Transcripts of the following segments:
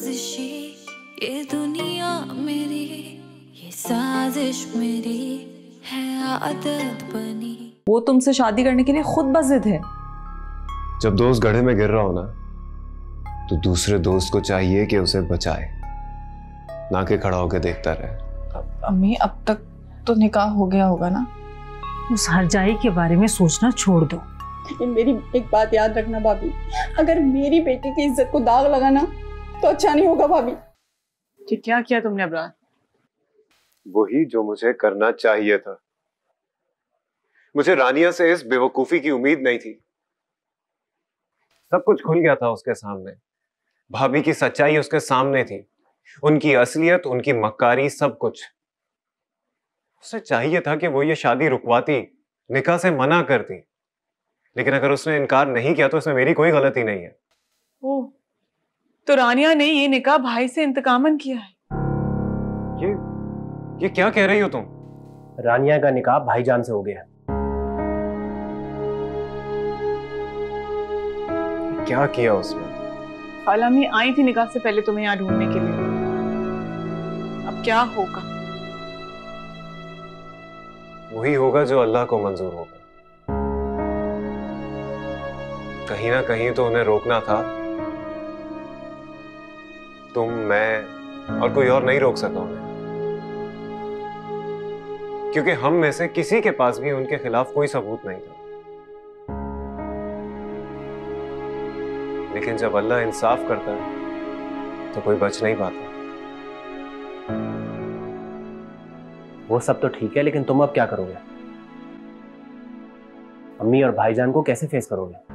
साजिशी ये दुनिया मेरी, ये साजिश मेरी है आदत बनी। वो तुमसे शादी करने के लिए खुद बज़िद है। जब दोस्त गड्ढे में गिर रहा हो ना, तो दूसरे दोस्त को चाहिए कि उसे बचाए, ना कि खड़ा होकर देखता रहे। अम्मी अब तक तो निकाह हो गया होगा ना? उस हरजाई के बारे में सोचना छोड़ दो। लेकिन मेरी एक बात याद रखना भाभी, अगर मेरी बेटी की इज्जत को दाग लगाना तो अच्छा नहीं होगा भाभी। कि क्या किया तुमने अबरार? वही जो मुझे करना चाहिए था। मुझे रानिया से इस बेवकूफी की उम्मीद नहीं थी। सब कुछ खुल गया था उसके सामने। भाभी की सच्चाई उसके सामने थी, उनकी असलियत, उनकी मक्कारी, सब कुछ। उसे चाहिए था कि वो ये शादी रुकवाती, निकाह से मना करती, लेकिन अगर उसने इनकार नहीं किया तो इसमें मेरी कोई गलती नहीं है। ओह, तो रानिया ने ये निकाह भाई से इंतकामन किया है। ये क्या कह रही हो तुम? रानिया का निकाह भाईजान से हो गया। क्या किया उसने? खाला अम्मी आई थी निकाह से पहले तुम्हें यहाँ ढूंढने के लिए। अब क्या होगा? वही होगा जो अल्लाह को मंजूर होगा। कहीं ना कहीं तो उन्हें रोकना था। तुम, मैं और कोई और नहीं रोक सका उन्हें, क्योंकि हम में से किसी के पास भी उनके खिलाफ कोई सबूत नहीं था। लेकिन जब अल्लाह इंसाफ करता है तो कोई बच नहीं पाता। वो सब तो ठीक है, लेकिन तुम अब क्या करोगे? अम्मी और भाईजान को कैसे फेस करोगे?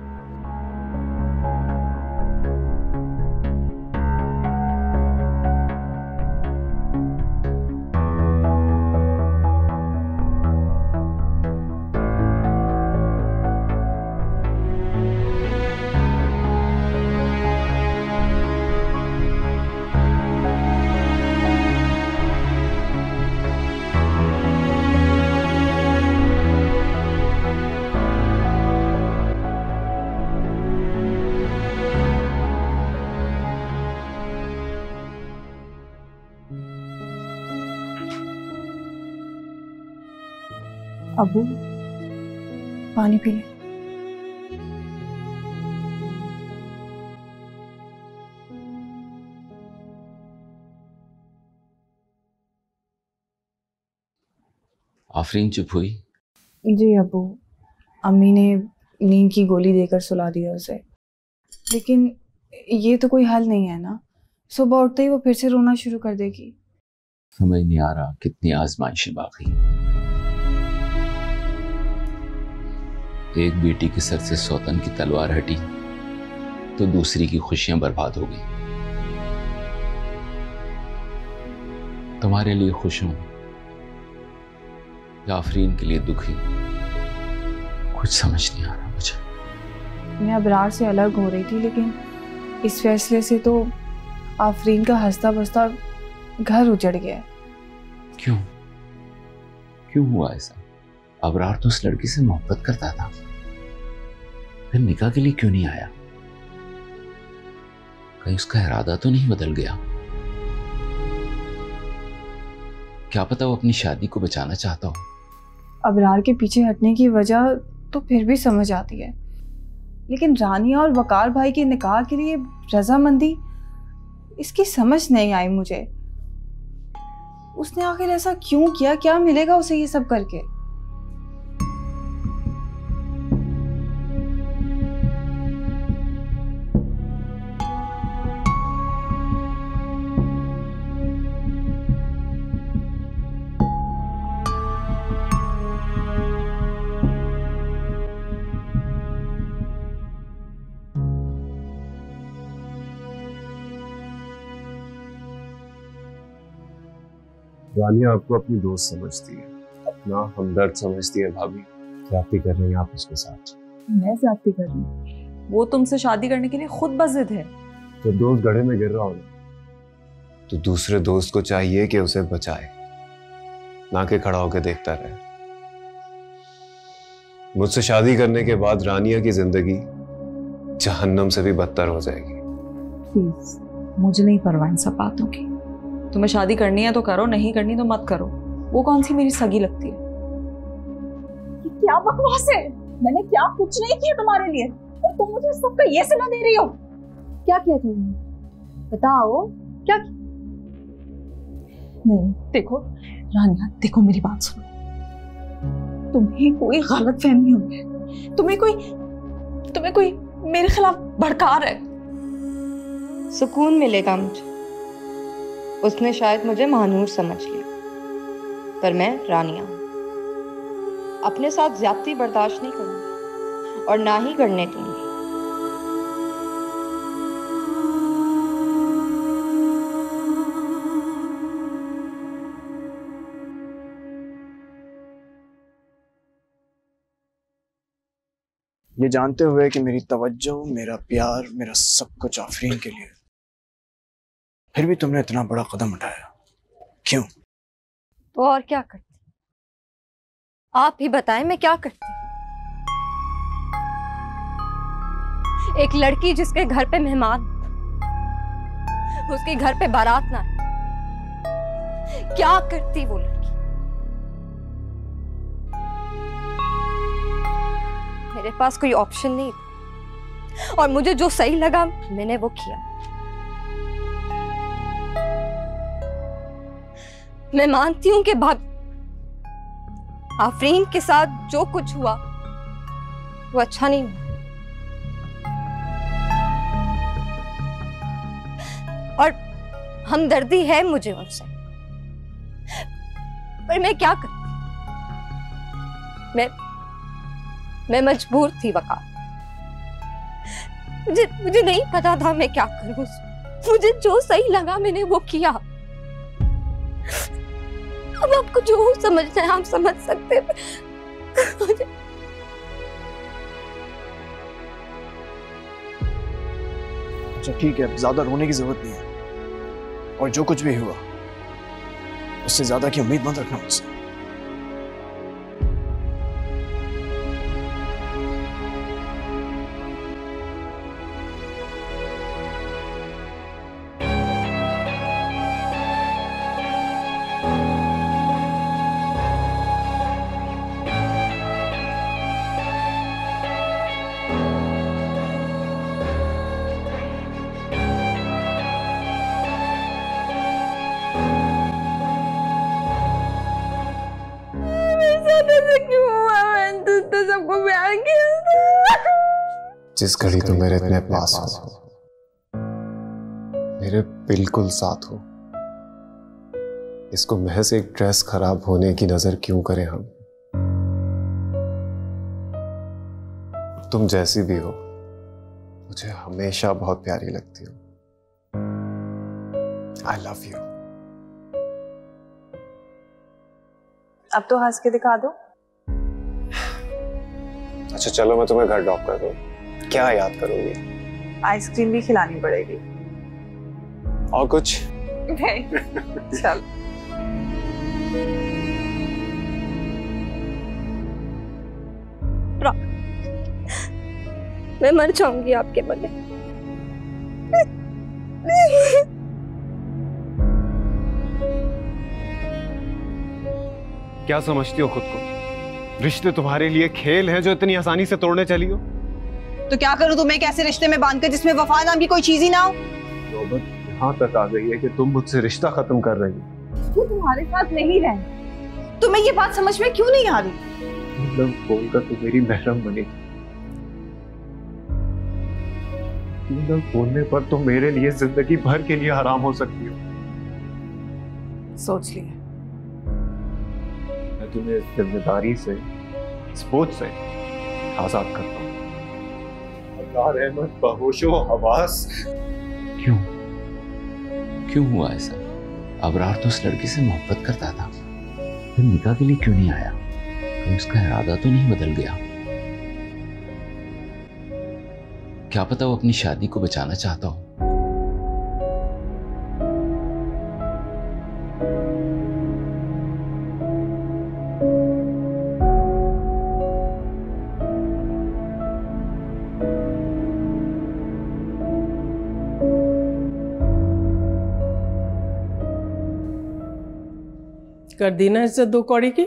अबू, पानी पी ले। आफरीन चुप हुई? जी अबू, अम्मी ने नींद की गोली देकर सुला दिया उसे। लेकिन ये तो कोई हल नहीं है ना, सुबह उठते ही वो फिर से रोना शुरू कर देगी। समझ नहीं आ रहा कितनी आजमाइशें बाकी हैं। एक बेटी के सर से सौतन की तलवार हटी तो दूसरी की खुशियां बर्बाद हो गई। तुम्हारे लिए खुश हूं या आफरीन के लिए दुखी, कुछ समझ नहीं आ रहा मुझे। मैं अबरार से अलग हो रही थी, लेकिन इस फैसले से तो आफरीन का हंसता बसता घर उजड़ गया। क्यों क्यों हुआ ऐसा? अबरार तो उस लड़की से मोहब्बत करता था, फिर निकाह के लिए क्यों नहीं आया? कहीं उसका इरादा तो नहीं बदल गया? क्या पता वो अपनी शादी को बचाना चाहता हो। अबरार के पीछे हटने की वजह तो फिर भी समझ आती है, लेकिन रानिया और वकार भाई के निकाह के लिए रजामंदी, इसकी समझ नहीं आई मुझे। उसने आखिर ऐसा क्यों किया? क्या मिलेगा उसे ये सब करके? रानिया आपको अपनी दोस्त समझती है, अपना हमदर्द समझती है। भाभी, ज्यादती कर रही हैं आप उसके साथ। मैं ज्यादती कर रही हूँ? वो तुमसे शादी करने के लिए खुद बज़िद है। जब दोस्त गड्ढे में गिर रहा हो ना, तो दूसरे दोस्त को चाहिए कि उसे बचाए, ना कि खड़ा होकर देखता रहे। मुझसे शादी करने के बाद रानिया की जिंदगी जहन्नम से भी बदतर हो जाएगी। प्लीज मुझे नहीं परवाह इन सब बातों की। तुम्हें शादी करनी है तो करो, नहीं करनी तो मत करो। वो कौन सी मेरी सगी लगती है? ये क्या बकवास है? मैंने क्या कुछ नहीं किया तुम्हारे लिए और तुम मुझे सबका ये सलाह दे रही हो? क्या किया तुमने? बताओ क्या नहीं देखो रानिया, देखो मेरी बात सुनो। तुम्हें कोई गलत फहमी हुई है, तुम्हें कोई मेरे खिलाफ भड़का रहा है। सुकून मिलेगा मुझे। उसने शायद मुझे महानूर समझ लिया, पर मैं रानिया हूं। अपने साथ ज्यादती बर्दाश्त नहीं करूंगी और ना ही करने दूंगी। ये जानते हुए कि मेरी तवज्जो, मेरा प्यार, मेरा सब कुछ आफरीन के लिए, फिर भी तुमने इतना बड़ा कदम उठाया, क्यों? तो और क्या करती? आप ही बताएं मैं क्या करती? एक लड़की जिसके घर पे मेहमान, उसके घर पे बारात ना है, क्या करती वो लड़की? मेरे पास कोई ऑप्शन नहीं था और मुझे जो सही लगा मैंने वो किया। मैं मानती हूं कि आफरीन के साथ जो कुछ हुआ वो अच्छा नहीं हुआ और हमदर्दी है मुझे उनसे, पर मैं क्या करती? मैं मजबूर थी वकार। मुझे नहीं पता था मैं क्या करूं। मुझे जो सही लगा मैंने वो किया। अब आपको जो समझना है आप समझ सकते हैं। अच्छा ठीक है, अब ज्यादा रोने की जरूरत नहीं है और जो कुछ भी हुआ उससे ज्यादा की उम्मीद मत रखना मुझसे। जिस घड़ी तुम मेरे इतने पास हो, मेरे बिल्कुल साथ हो, इसको महज एक ड्रेस खराब होने की नजर क्यों करें हम? तुम जैसी भी हो मुझे हमेशा बहुत प्यारी लगती हो। I love you. अब तो हंस के दिखा दो। अच्छा चलो मैं तुम्हें घर ड्रॉप कर दूं। क्या याद करोगी? आइसक्रीम भी खिलानी पड़ेगी। और कुछ नहीं। चल। मैं मर जाऊंगी आपके बगैर। क्या समझती हो खुद को? रिश्ते तुम्हारे लिए खेल हैं जो इतनी आसानी से तोड़ने चली हो? तो क्या करूं तुम्हें एक ऐसे रिश्ते में बांधकर जिसमें वफा नाम की कोई चीज ही ना हो? नौबत यहाँ तक आ गई है कि तुम मुझसे रिश्ता खत्म कर रही हो। वो तुम्हारे साथ नहीं रहे। तुम्हें ये बात समझ में क्यों नहीं आ रही? मतलब बोलकर तो मेरी महरम बनी। बोलने पर तो मेरे लिए जिंदगी भर के लिए हराम हो सकती हो। सोच लिया। मैं तुम्हें इस जिम्मेदारी से, इस बोझ से आजाद करता हूँ। अहमद बहोशो हवास। क्यों क्यों हुआ ऐसा? अबरार तो उस लड़की से मोहब्बत करता था, फिर निकाह के लिए क्यों नहीं आया? कहीं उसका इरादा तो नहीं बदल गया? क्या पता वो अपनी शादी को बचाना चाहता हो। कर दी ना इज्जत 2 कौड़ी की।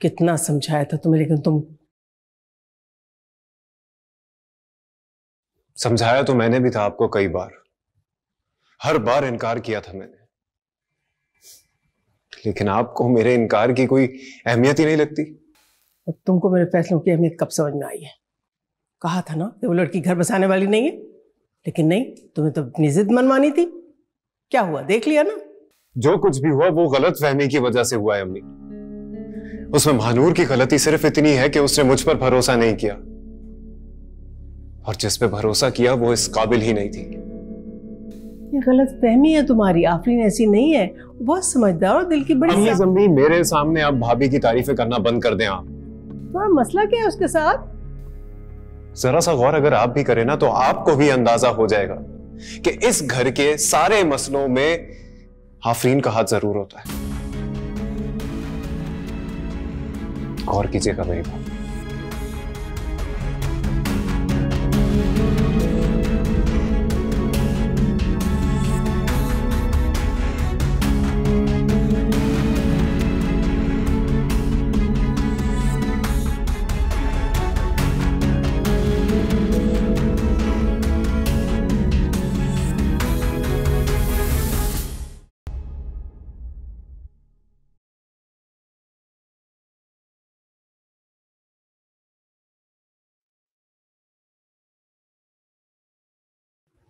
कितना समझाया था तुम्हें, लेकिन तुम। समझाया तो मैंने भी था आपको कई बार, हर बार इनकार किया था मैंने, लेकिन आपको मेरे इनकार की कोई अहमियत ही नहीं लगती। तुमको मेरे फैसलों की अहमियत कब समझ में आई है? कहा था ना कि वो लड़की घर बसाने वाली नहीं है, लेकिन नहीं, तुम्हें तो अपनी जिद मनवानी थी। क्या हुआ, देख लिया ना। जो कुछ भी हुआ वो गलत फहमी की वजह से हुआ है अम्मी। उसमें महानूर की गलती सिर्फ इतनी है कि उसने मुझ पर भरोसा नहीं किया, और जिस पे भरोसा किया वो इस काबिल ही नहीं थी। ये गलत फहमी है तुम्हारी, आफरीन ऐसी नहीं है, बहुत समझदार और दिल की बड़ी। अम्मी मेरे सामने आप भाभी की तारीफें करना बंद कर दें। आप, तुम्हारा मसला क्या है उसके साथ? जरा सा गौर अगर आप भी करें ना तो आपको भी अंदाजा हो जाएगा कि इस घर के सारे मसलों में आफरीन का हाथ जरूर होता है। गौर कीजिएगा मेरी बात।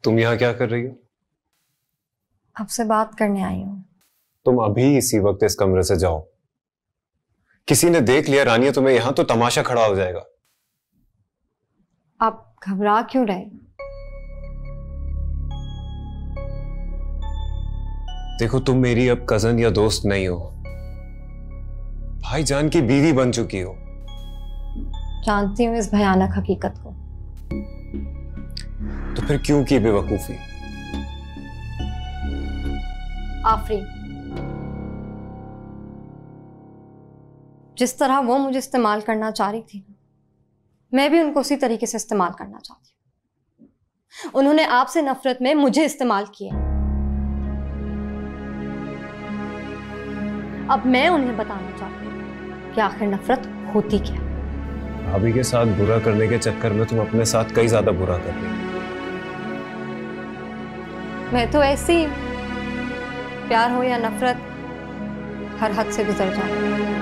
तुम यहां क्या कर रही हो? आपसे बात करने आई हूं। तुम अभी इसी वक्त इस कमरे से जाओ। किसी ने देख लिया रानिया तुम्हें यहां तो तमाशा खड़ा हो जाएगा। आप घबरा क्यों रहे? देखो, तुम मेरी अब कजन या दोस्त नहीं हो, भाईजान की बीवी बन चुकी हो। जानती हूँ इस भयानक हकीकत को। तो फिर क्यों की बेवकूफी? आफरीन, जिस तरह वो मुझे इस्तेमाल करना चाह रही थी, मैं भी उनको उसी तरीके से इस्तेमाल करना चाहती हूँ। उन्होंने आपसे नफरत में मुझे इस्तेमाल किया। अब मैं उन्हें बताना चाहती हूँ कि आखिर नफरत होती क्या। भाभी के साथ बुरा करने के चक्कर में तुम अपने साथ कई ज्यादा बुरा कर रही हो। मैं तो ऐसी, प्यार हो या नफरत, हर हद से गुजर जाऊंगी।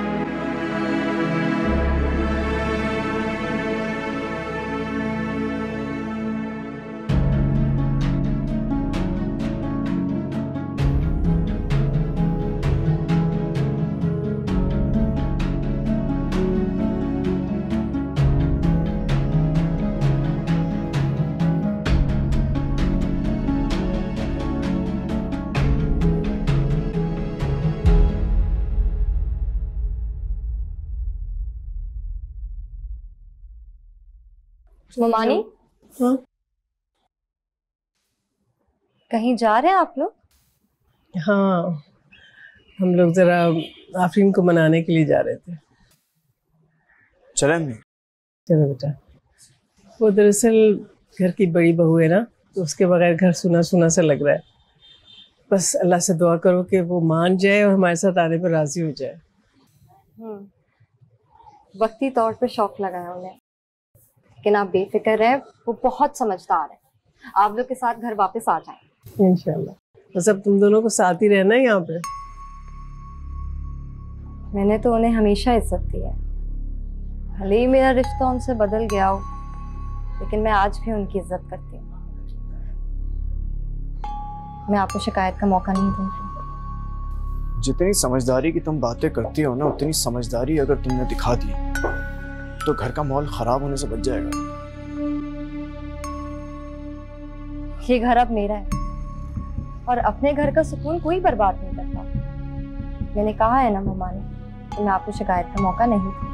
मोमानी, हाँ? कहीं जा रहे हैं आप लोग? हाँ, हम लोग जरा आफरीन को मनाने के लिए जा रहे थे। चले अम्मी? चलो बेटा। वो दरअसल घर की बड़ी बहू है ना, तो उसके बगैर घर सुना सुना सा लग रहा है। बस अल्लाह से दुआ करो कि वो मान जाए और हमारे साथ आने पर राजी हो जाए। वक्ती तौर पे शौक लगा है उन्हें, लेकिन आप बेफिक्र रहे, वो बहुत समझदार है। आप लोग के साथ घर वापस आ जाए इंशाल्लाह। बस अब तुम दोनों को साथ ही रहना है यहाँ पे। मैंने तो उन्हें हमेशा इज्जत दी है, भले ही मेरा रिश्ता उनसे बदल गया हो, लेकिन मैं आज भी उनकी इज्जत करती हूँ। मैं आपको शिकायत का मौका नहीं दूंगी। जितनी समझदारी की तुम बातें करती हो ना, उतनी समझदारी अगर तुमने दिखा दी तो घर का माहौल खराब होने से बच जाएगा। ये घर अब मेरा है, और अपने घर का सुकून कोई बर्बाद नहीं करता। मैंने कहा है ना मोमानी, तो मैं आपको शिकायत का मौका नहीं दूंगी।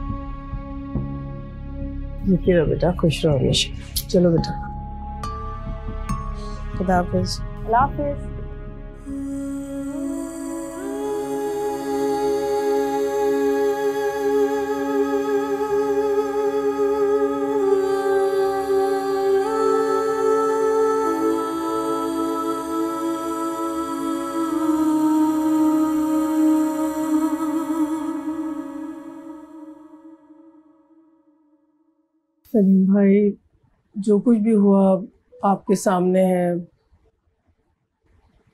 बेटा खुश रहो हमेशा। चलो बेटा, खुदा हाफिज। अल्लाह हाफिज। सलीम भाई, जो कुछ भी हुआ आपके सामने है।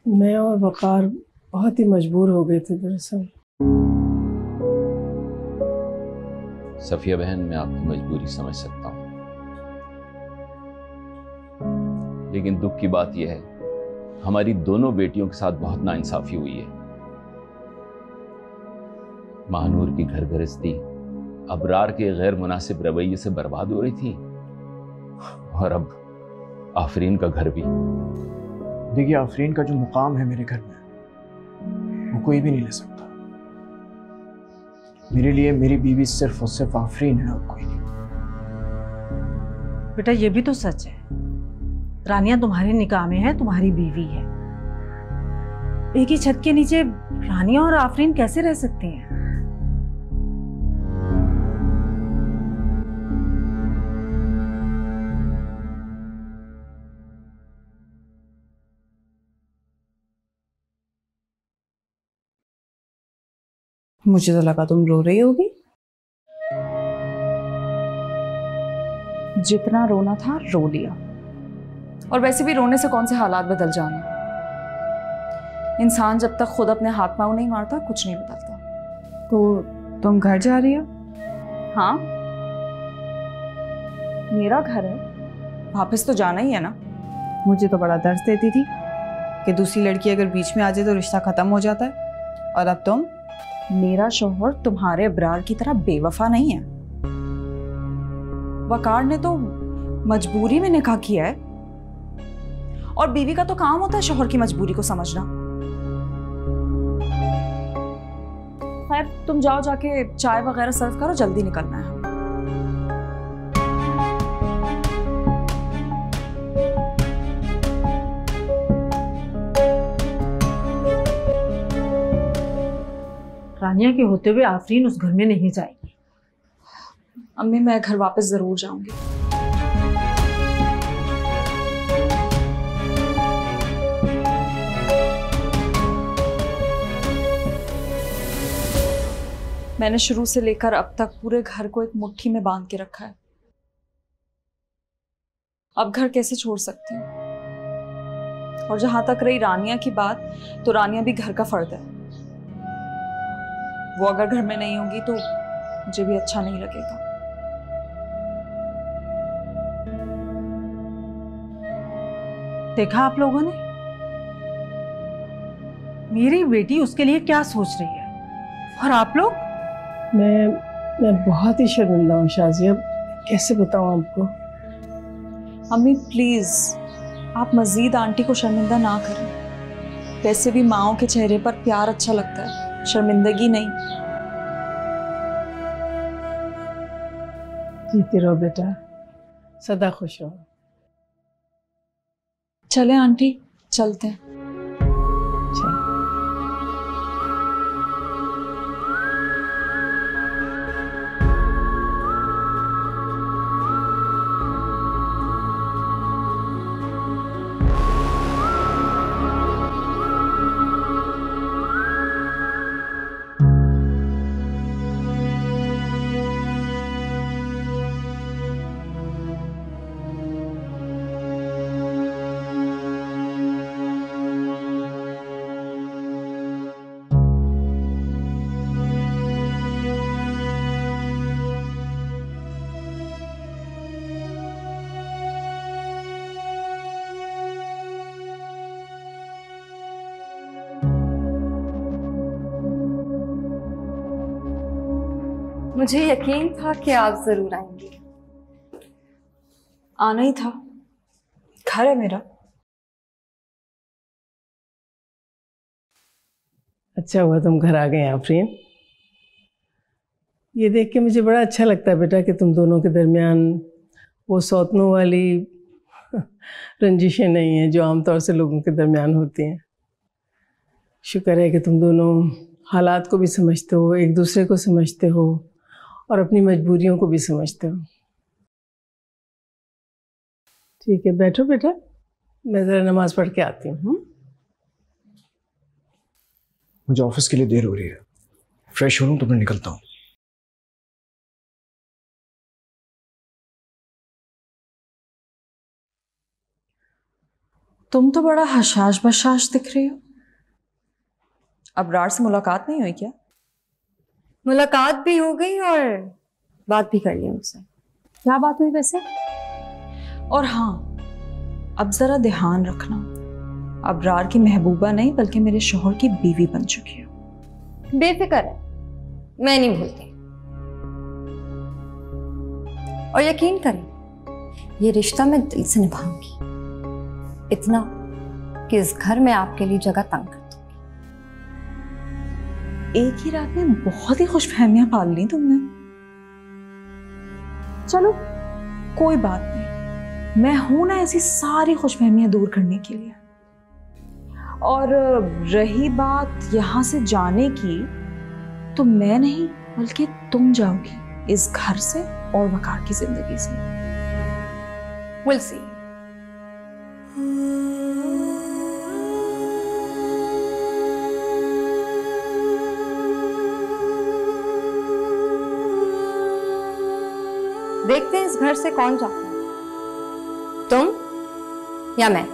मैं और वकार बहुत ही मजबूर हो गए थे दरअसल। सफिया बहन, मैं आपकी मजबूरी समझ सकता हूँ, लेकिन दुख की बात यह है हमारी दोनों बेटियों के साथ बहुत नाइंसाफी हुई है। महानूर की घर गृहस्थी अबरार के गैर मुनासिब रवैये से बर्बाद हो रही थी, और अब आफरीन का घर भी। देखिए, आफरीन का जो मुकाम है मेरे घर में वो कोई भी नहीं ले सकता। मेरे लिए मेरी बीवी सिर्फ और सिर्फ आफरीन है और कोई नहीं। बेटा ये भी तो सच है, रानिया तुम्हारे निकाह में है, तुम्हारी बीवी है। एक ही छत के नीचे रानिया और आफरीन कैसे रह सकती हैं? मुझे तो लगा तुम रो रही होगी। जितना रोना था रो लिया, और वैसे भी रोने से कौन से हालात बदल जाने। इंसान जब तक खुद अपने हाथ पांव नहीं मारता कुछ नहीं बदलता। तो तुम घर जा रही हो? हाँ, मेरा घर है, वापस तो जाना ही है ना। मुझे तो बड़ा दर्द देती थी कि दूसरी लड़की अगर बीच में आ जाए तो रिश्ता खत्म हो जाता है, और अब तुम। मेरा शौहर तुम्हारे अबरार की तरह बेवफा नहीं है। वकार ने तो मजबूरी में निकाह किया है, और बीवी का तो काम होता है शौहर की मजबूरी को समझना। खैर, तुम जाओ, जाके चाय वगैरह सर्व करो, जल्दी निकलना है। रानिया के होते हुए आफरीन उस घर में नहीं जाएगी। अम्मी, मैं घर वापस जरूर जाऊंगी। मैंने शुरू से लेकर अब तक पूरे घर को एक मुट्ठी में बांध के रखा है। अब घर कैसे छोड़ सकती हूँ? और जहां तक रही रानिया की बात, तो रानिया भी घर का फर्द है। वो अगर घर में नहीं होगी तो मुझे भी अच्छा नहीं लगेगा। देखा आप लोगों ने, मेरी बेटी उसके लिए क्या सोच रही है, और आप लोग। मैं बहुत ही शर्मिंदा हूँ शाजिया, कैसे बताऊँ आपको। अम्मी प्लीज, आप मजीद आंटी को शर्मिंदा ना करें। वैसे भी माओं के चेहरे पर प्यार अच्छा लगता है, शर्मिंदगी नहीं। जीती रहो बेटा, सदा खुश रहो। चले आंटी, चलते हैं। चल। मुझे यकीन था कि आप जरूर आएंगे। आना ही था, घर है मेरा। अच्छा हुआ तुम घर आ गए आफरीन। ये देख के मुझे बड़ा अच्छा लगता है बेटा कि तुम दोनों के दरमियान वो सौतनों वाली रंजिशें नहीं हैं जो आमतौर से लोगों के दरमियान होती हैं। शुक्र है कि तुम दोनों हालात को भी समझते हो, एक दूसरे को समझते हो, और अपनी मजबूरियों को भी समझते हो। ठीक है, बैठो बेटा, मैं ज़रा नमाज पढ़ के आती हूँ। मुझे ऑफिस के लिए देर हो रही है, फ्रेश हो लूँ तो मैं निकलता हूँ। तुम तो बड़ा हशाश बशाश दिख रही हो। अबरार से मुलाकात नहीं हुई क्या? मुलाकात भी हो गई और बात भी कर ली उनसे। क्या बात हुई वैसे? और हाँ, अब जरा ध्यान रखना, अबरार की महबूबा नहीं बल्कि मेरे शोहर की बीवी बन चुकी हो। बेफिक्र है, मैं नहीं भूलती। और यकीन करें, ये रिश्ता मैं दिल से निभाऊंगी, इतना कि इस घर में आपके लिए जगह तंग कर दूंगी। एक ही रात में बहुत ही खुशफहमियां पाल ली तुमने। चलो कोई बात नहीं, मैं हूं ना ऐसी सारी खुशफहमियां दूर करने के लिए। और रही बात यहां से जाने की, तो मैं नहीं बल्कि तुम जाओगी इस घर से और वकार की जिंदगी से। We'll see. देखते हैं इस घर से कौन जाता है, तुम या मैं।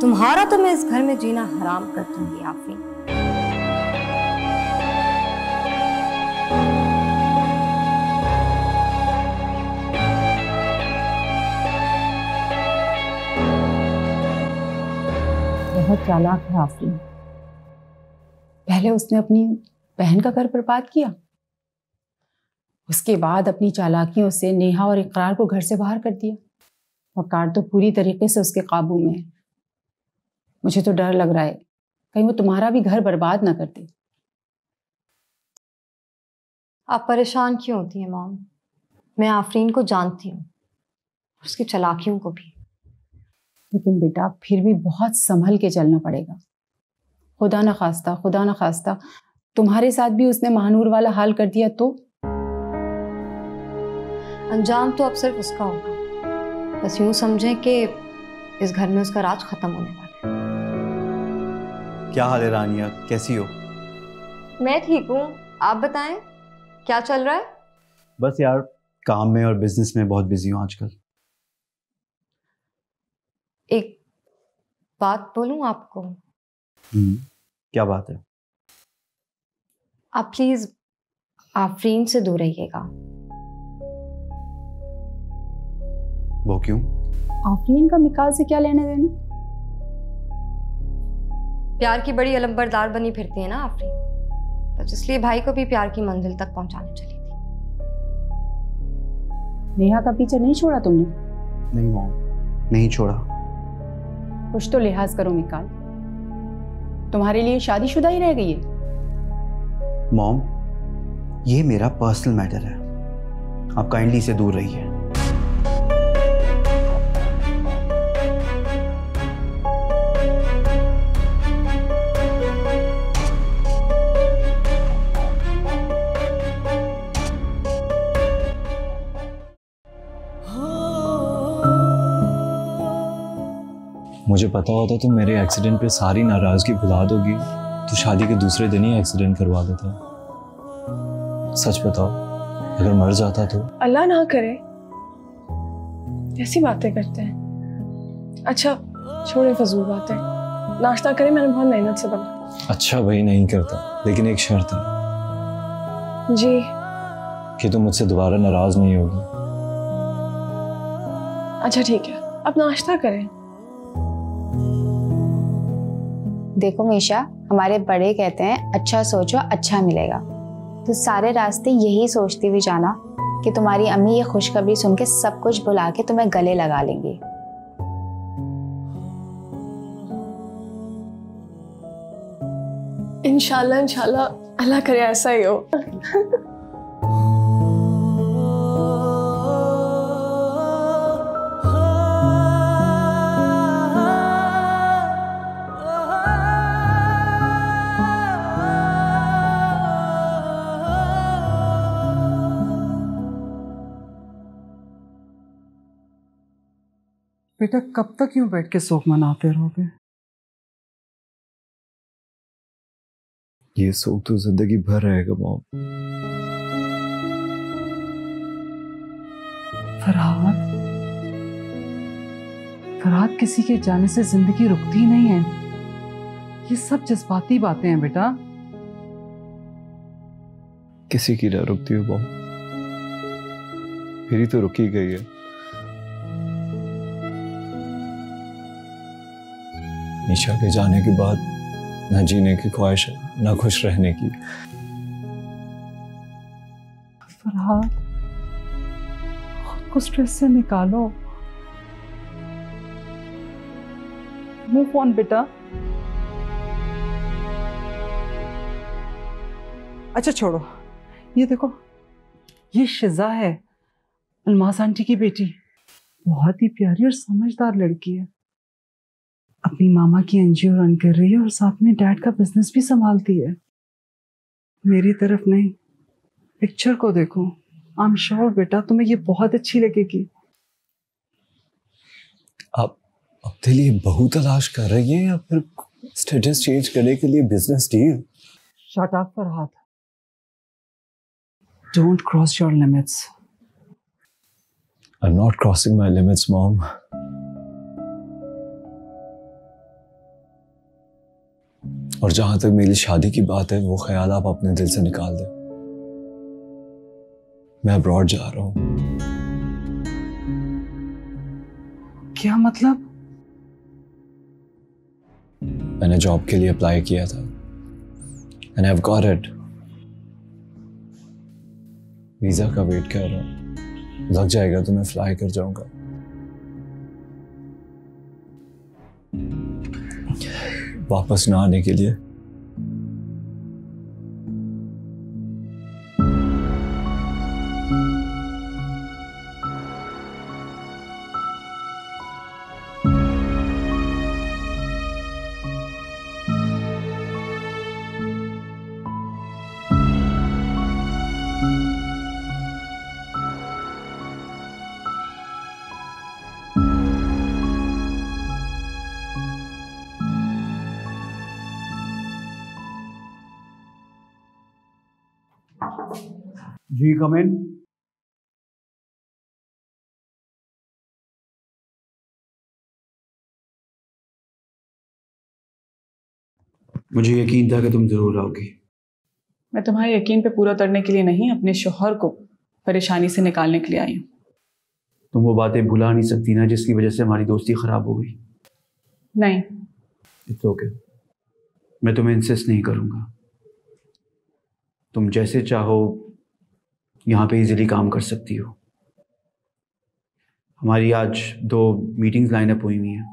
तुम्हारा तो मैं इस घर में जीना हराम कर दूंगी आफरीन। बहुत चालाक है आफरीन। पहले उसने अपनी बहन का घर बर्बाद किया, उसके बाद अपनी चालाकियों से नेहा और इकरार को घर से बाहर कर दिया। वकार तो पूरी तरीके से उसके काबू में है। मुझे तो डर लग रहा है कहीं वो तुम्हारा भी घर बर्बाद ना कर दे। आप परेशान क्यों होती हैं मॉम? मैं आफरीन को जानती हूँ, उसकी चालाकियों को भी। लेकिन बेटा फिर भी बहुत संभल के चलना पड़ेगा। खुदा न खास्ता तुम्हारे साथ भी उसने महानूर वाला हाल कर दिया तो? अंजाम तो अब सिर्फ उसका होगा। बस यूं समझें कि इस घर में उसका राज खत्म होने वाला है। क्या हाल है रानिया, कैसी हो? मैं ठीक हूँ, आप बताएं क्या चल रहा है? बस यार काम में और बिजनेस में बहुत बिजी हूँ आजकल। एक बात बोलूं आपको? क्या बात है? आप प्लीज आफरीन से दूर रहिएगा। वो क्यों? आफरीन का मिकाल से क्या लेने देना? प्यार की बड़ी अलंबरदार बनी फिरती है ना आफरीन, बस इसलिए भाई को भी प्यार की मंजिल तक पहुंचाने चली थी। नेहा का पीछा नहीं छोड़ा तुमने? नहीं मॉम, नहीं छोड़ा। कुछ तो लिहाज करो मिकाल, तुम्हारे लिए शादीशुदा ही रह गई है। मॉम, ये मेरा पर्सनल मैटर है, आप काइंडली इसे दूर रहिए। मुझे पता होता तो मेरे एक्सीडेंट पे सारी नाराजगी भुला दोगी तो शादी के दूसरे दिन ही एक्सीडेंट करवा देता। सच बताओ, अगर मर जाता तो? अल्लाह ना करे, ऐसी बातें करते हैं। अच्छा छोड़े फजूल बातें, नाश्ता करें, मैंने बहुत मेहनत से बना। अच्छा भाई नहीं करता, लेकिन एक शर्त है। जी? कि तुम मुझसे दोबारा नाराज नहीं होगी। अच्छा ठीक है, अब नाश्ता करें। देखो मीशा, हमारे बड़े कहते हैं अच्छा सोचो अच्छा मिलेगा, तो सारे रास्ते यही सोचती हुई जाना कि तुम्हारी अम्मी ये खुशखबरी सुन के सब कुछ भुला के तुम्हें गले लगा लेंगी। इंशाल्लाह इंशाल्लाह, अल्लाह करे ऐसा ही हो। बेटा कब तक यूं बैठ के शोक मनाते रहोगे? ये शोक तो जिंदगी भर रहेगा मॉम। फरहाद, फरहाद, किसी के जाने से जिंदगी रुकती नहीं है। ये सब जज्बाती बातें हैं बेटा। किसी की ना रुकती हो बहू, मेरी तो रुकी गई है। निशा के जाने के बाद न जीने की ख्वाहिश है, न खुश रहने की। फरहाद, खुद को स्ट्रेस से निकालो। मूव ऑन बेटा। अच्छा छोड़ो, ये देखो, ये शिजा है, अलमास आंटी की बेटी। बहुत ही प्यारी और समझदार लड़की है। अपनी मामा की एनजीओ रन कर रही है और साथ में डैड का बिजनेस भी संभालती है। मेरी तरफ नहीं, पिक्चर को देखो। आई एम श्योर बेटा तुम्हें ये बहुत अच्छी लगेगी। आप अपने लिए बहू तलाश कर रही है या फिर स्टेटस चेंज करने के लिए business deal? Shut up Farhad, don't cross your limits. I am not crossing my limits mom. और जहां तक मेरी शादी की बात है, वो ख्याल आप अपने दिल से निकाल दें। मैं अब्रॉड जा रहा हूं। क्या मतलब? मैंने जॉब के लिए अप्लाई किया था and I have got it. Visa का वेट कर रहा हूं, लग जाएगा तो मैं फ्लाई कर जाऊंगा। वापस ना आने के लिए। जी कम इन। मुझे यकीन था कि तुम जरूर आओगी। मैं तुम्हारे यकीन पे पूरा उतरने के लिए नहीं, अपने शौहर को परेशानी से निकालने के लिए आई हूँ। तुम वो बातें भुला नहीं सकती ना जिसकी वजह से हमारी दोस्ती खराब हो गई। नहीं। इट्स ओके, मैं तुम्हें इंसिस्ट नहीं करूँगा। तुम जैसे चाहो यहाँ पे इजीली काम कर सकती हो। हमारी आज 2 मीटिंग्स लाइनअप हुई हुई हैं।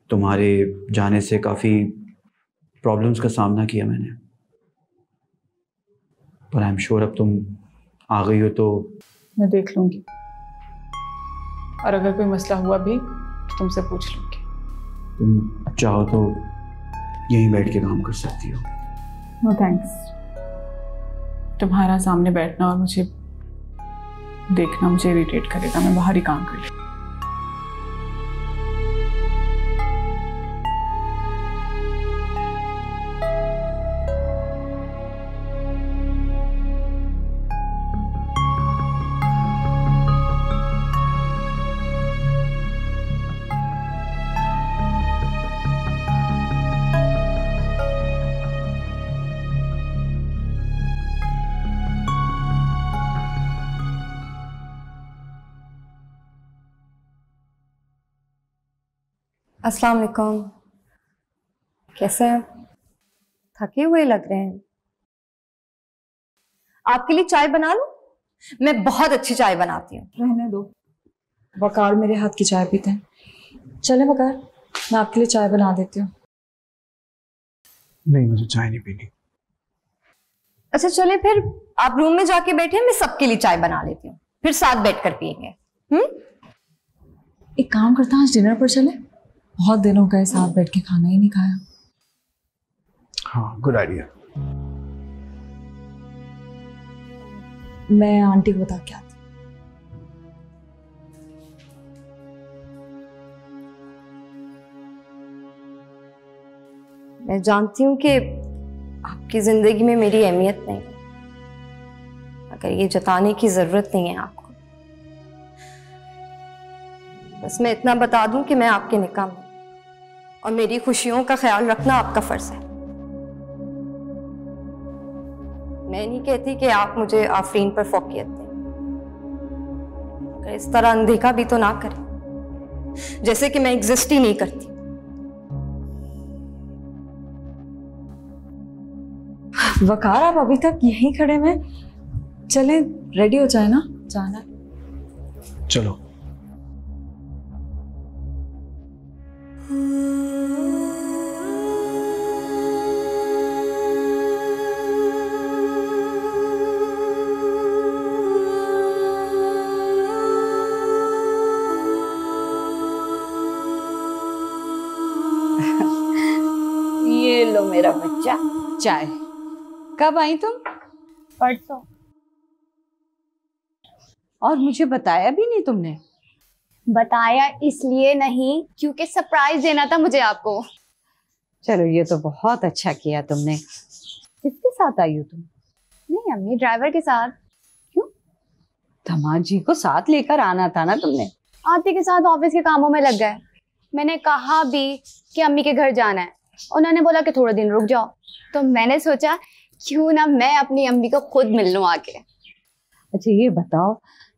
तुम्हारे जाने से काफ़ी प्रॉब्लम्स का सामना किया मैंने, पर आई एम श्योर अब तुम आ गई हो तो मैं देख लूंगी, और अगर कोई मसला हुआ भी तो तुमसे पूछ लूंगी। तुम चाहो तो यहीं बैठ के काम कर सकती हो। No thanks. तुम्हारा सामने बैठना और मुझे देखना मुझे इरिटेट करेगा। मैं बाहर ही काम कर लूँ। अस्सलाम वालेकुम। कैसे हैं? थके हुए लग रहे हैं। आपके लिए चाय बना लूं? मैं बहुत अच्छी चाय बनाती हूँ। रहने दो, वकार मेरे हाथ की चाय पीते हैं। चले वकार, मैं आपके लिए चाय बना देती हूँ। नहीं, मुझे चाय नहीं पीनी। अच्छा चले फिर आप रूम में जाके बैठे, मैं सबके लिए चाय बना लेती हूँ, फिर साथ बैठकर पियेंगे। एक काम करता हूँ, आज डिनर पर चले। बहुत दिन हो गए साथ बैठ के खाना ही नहीं खाया। हाँ, गुड आइडिया। मैं आंटी को बता के आती। मैं जानती हूँ कि आपकी जिंदगी में मेरी अहमियत नहीं है, मगर ये जताने की जरूरत नहीं है आपको। बस मैं इतना बता दूं कि मैं आपके निकाह में और मेरी खुशियों का ख्याल रखना आपका फर्ज है। मैं नहीं कहती कि आप मुझे आफरीन पर फौकियत दें, इस तरह अनदेखा भी तो ना करें जैसे कि मैं एग्जिस्ट ही नहीं करती। वकार आप अभी तक यहीं खड़े हैं, चलें रेडी हो जाए ना, जाना है। चलो। ये लो मेरा बच्चा चाय। कब आई तुम? परसों। और मुझे बताया भी नहीं तुमने? बताया इसलिए नहीं क्योंकि सरप्राइज देना था मुझे आपको। चलो ये तो बहुत अच्छा किया तुमने। किसके साथ आई हो तुम? नहीं अम्मी, ड्राइवर के साथ। क्यों? धमाल जी को साथ लेकर आना था ना तुमने। आते के साथ ऑफिस के कामों में लग गए। मैंने कहा भी कि अम्मी के घर जाना है, उन्होंने बोला कि थोड़े दिन रुक जाओ, तो मैंने सोचा क्यों ना मैं अपनी अम्मी को खुद मिल लूं आके। अच्छा ये बताओ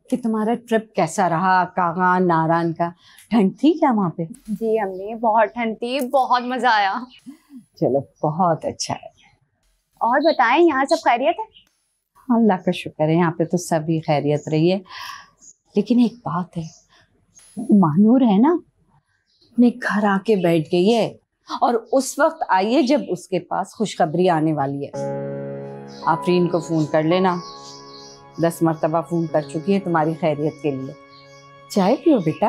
कि तुम्हारा ट्रिप कैसा रहा? कागान नारान का ठंड थी क्या वहाँ पे? जी अम्मी बहुत ठंड थी, बहुत मजा आया। चलो बहुत अच्छा है। और बताएं यहाँ सब खैरियत है? अल्लाह का शुक्र है, यहाँ पे तो सभी खैरियत रही है। लेकिन एक बात है, मानूर है ना, अपने घर आके बैठ गई है और उस वक्त आई है जब उसके पास खुशखबरी आने वाली है। आफरीन को फोन कर लेना, 10 मरतबा फोन कर चुकी है तुम्हारी खैरियत के लिए। चाय पियो बेटा।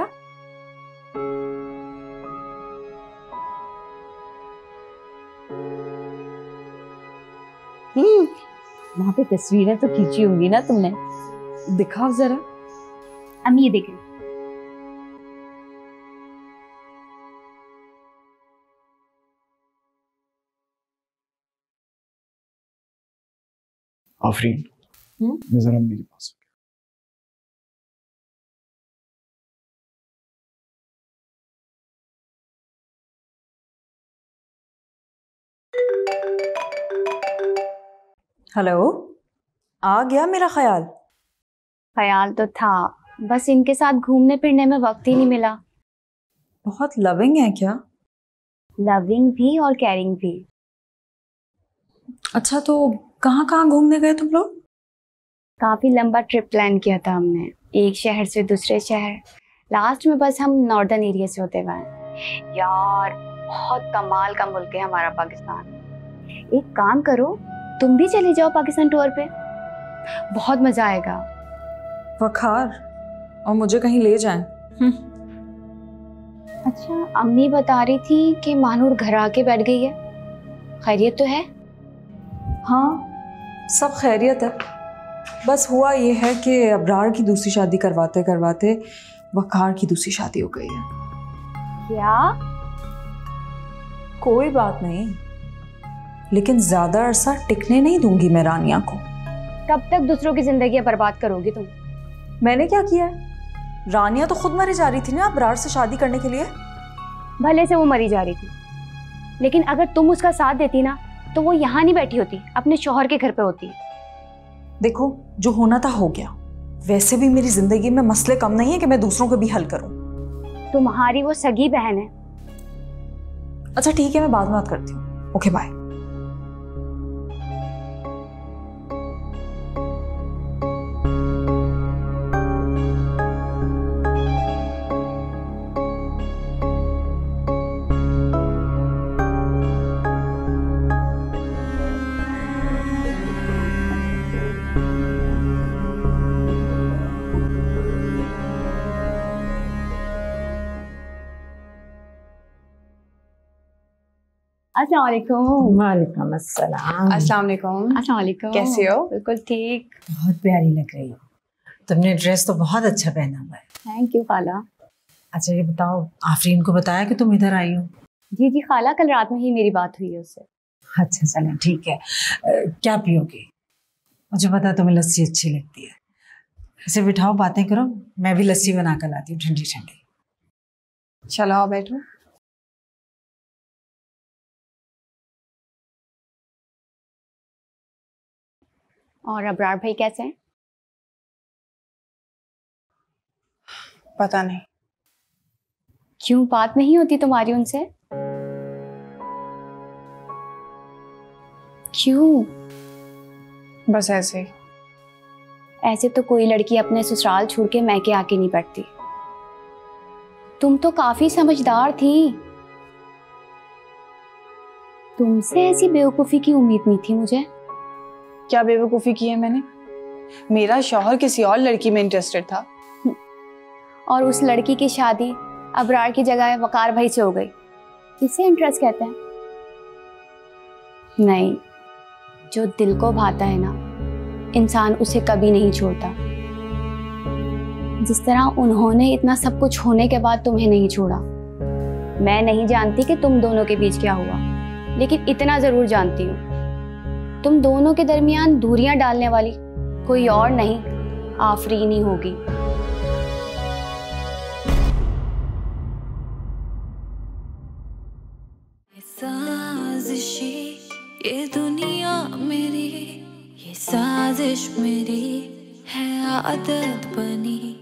वहां पे तस्वीरें तो खींची होंगी ना तुमने, दिखाओ जरा। अम्मी ये देखें। आफरीन, मैं जरा अम्मी के पास। हेलो, आ गया मेरा ख्याल? ख्याल तो था, बस इनके साथ घूमने फिरने में वक्त ही नहीं मिला। बहुत लविंग है क्या? लविंग भी और केयरिंग भी। अच्छा तो कहाँ कहाँ घूमने गए तुम लोग? काफी लंबा ट्रिप प्लान किया था हमने, एक शहर से दूसरे शहर, लास्ट में बस हम नॉर्दर्न एरिया से होते हुए। यार बहुत कमाल का मुल्क है हमारा पाकिस्तान। एक काम करो, तुम भी चले जाओ पाकिस्तान टूर पे, बहुत मजा आएगा। वखार, और मुझे कहीं ले जाएं। अच्छा अम्मी बता रही थी कि मानूर घर आके बैठ गई है, खैरियत तो है? हाँ सब खैरियत है, बस हुआ ये है कि अबरार की दूसरी शादी करवाते करवाते वकार की दूसरी शादी हो गई है। क्या? कोई बात नहीं, लेकिन ज्यादा अरसा टिकने नहीं दूंगी मैं रानिया को। कब तक दूसरों की जिंदगी बर्बाद करोगी तुम? मैंने क्या किया है? रानिया तो खुद मरी जा रही थी ना अबरार से शादी करने के लिए। भले से वो मरी जा रही थी, लेकिन अगर तुम उसका साथ देती ना तो वो यहाँ नहीं बैठी होती, अपने शौहर के घर पे होती। देखो जो होना था हो गया, वैसे भी मेरी जिंदगी में मसले कम नहीं है कि मैं दूसरों को भी हल करूं। तुम्हारी वो सगी बहन है। अच्छा ठीक है, मैं बाद में बात करती हूँ। Okay bye. अस्सलामुअलैकुम। वालेकुम अस्सलाम। अस्सलामुअलैकुम। अस्सलामुअलैकुम। कैसे हो? बिल्कुल ठीक। बहुत प्यारी लग रही हो, तुमने ड्रेस तो बहुत अच्छा पहना हुआ है। थैंक यू खाला। अच्छा ये बताओ, आफरीन को बताया कि तुम इधर आई हो? जी जी खाला, कल रात में ही मेरी बात हुई है उससे। अच्छा चलो ठीक है। क्या पियोगी? मुझे पता है तुम्हें लस्सी अच्छी लगती है। इसे बिठाओ, बातें करो, मैं भी लस्सी बना कर लाती हूँ ठंडी ठंडी। चलो आओ बैठो। और अबरार भाई कैसे हैं? पता नहीं। क्यों बात नहीं होती तुम्हारी उनसे? क्यों? बस ऐसे ही। ऐसे तो कोई लड़की अपने ससुराल छोड़ के मैके आके नहीं पड़ती। तुम तो काफी समझदार थी। तुमसे ऐसी बेवकूफी की उम्मीद नहीं थी मुझे। क्या बेवकूफी की है मैंने? मेरा शौहर किसी और लड़की में इंटरेस्टेड था। और उस लड़की की शादी अबरार की जगह वकार भाई से हो गई। इसे इंटरेस्ट कहते हैं? नहीं, जो दिल को भाता है ना, इंसान उसे कभी नहीं छोड़ता। जिस तरह उन्होंने इतना सब कुछ होने के बाद तुम्हें नहीं छोड़ा। मैं नहीं जानती कि तुम दोनों के बीच क्या हुआ, लेकिन इतना जरूर जानती हूँ, तुम दोनों के दरमियान दूरियां डालने वाली कोई और नहीं, आफरीन ही होगी। साजिशी ये दुनिया मेरी, ये साजिश मेरी है आदत बनी।